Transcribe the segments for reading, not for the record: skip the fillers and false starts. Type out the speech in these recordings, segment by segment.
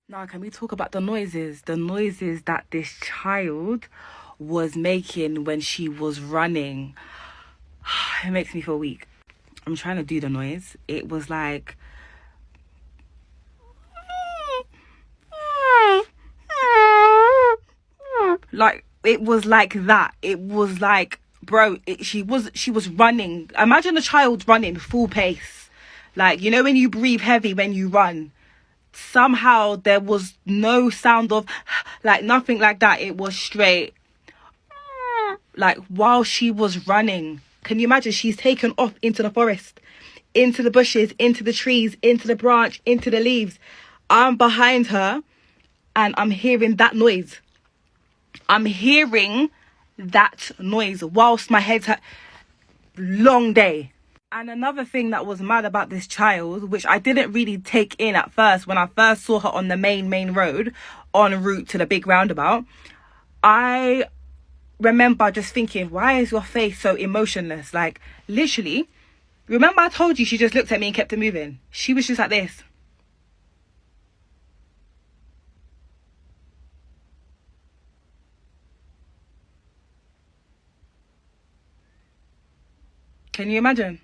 Now, can we talk about the noises? The noises that this child was making when she was running. It makes me feel weak. I'm trying to do the noise. It was like it was like that. It was like, bro, she was running. Imagine a child running full pace. Like, you know when you breathe heavy when you run. Somehow there was no sound of like nothing like that. It was straight like while she was running. Can you imagine? She's taken off into the forest, into the bushes, into the trees, into the branch, into the leaves. I'm behind her and I'm hearing that noise. I'm hearing that noise whilst my head's hurt. Long day. And another thing that was mad about this child, which I didn't really take in at first when I first saw her on the main road en route to the big roundabout, I remember just thinking, why is your face so emotionless? Like, literally, remember I told you she just looked at me and kept it moving? She was just like this. Can you imagine?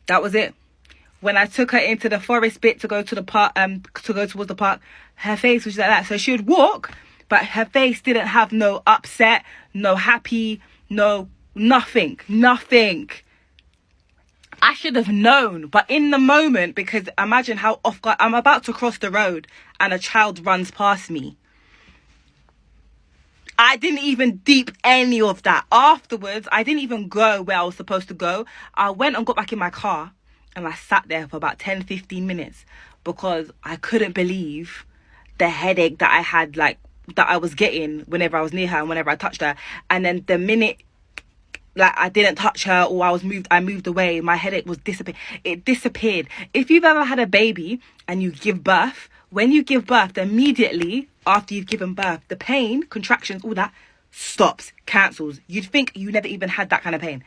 That was it. When I took her into the forest bit to go to the park, to go towards the park, her face was like that. So she would walk, but her face didn't have no upset, no happy, no nothing. I should have known, but in the moment, because imagine how off guard, I'm about to cross the road and a child runs past me. I didn't even deep any of that. Afterwards, I didn't even go where I was supposed to go. I went and got back in my car and I sat there for about 10-15 minutes because I couldn't believe the headache that I had, like, that I was getting whenever I was near her and whenever I touched her. And then the minute, like, I didn't touch her or I moved away, my headache was disappeared. It disappeared. If you've ever had a baby and you give birth, when you give birth, immediately after you've given birth, the pain, contractions, all that stops, cancels. You'd think you never even had that kind of pain.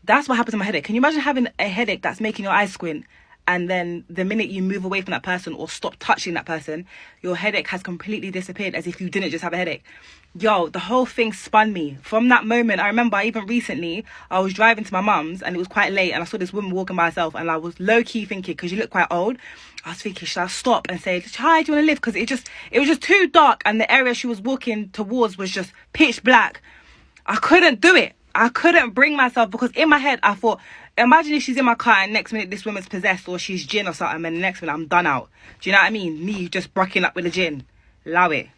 That's what happens to my headache. Can you imagine having a headache that's making your eyes squint, and then the minute you move away from that person or stop touching that person, your headache has completely disappeared as if you didn't just have a headache? Yo, the whole thing spun me. From that moment, I remember even recently, I was driving to my mum's and it was quite late and I saw this woman walking by herself and I was low-key thinking, because you look quite old, I was thinking, should I stop and say, hi, do you want to live? Because it was just too dark and the area she was walking towards was just pitch black. I couldn't do it. I couldn't bring myself, because in my head I thought, imagine if she's in my car and next minute this woman's possessed or she's jinn or something and the next minute I'm done out. Do you know what I mean? Me just brocking up with a jinn. Allow it.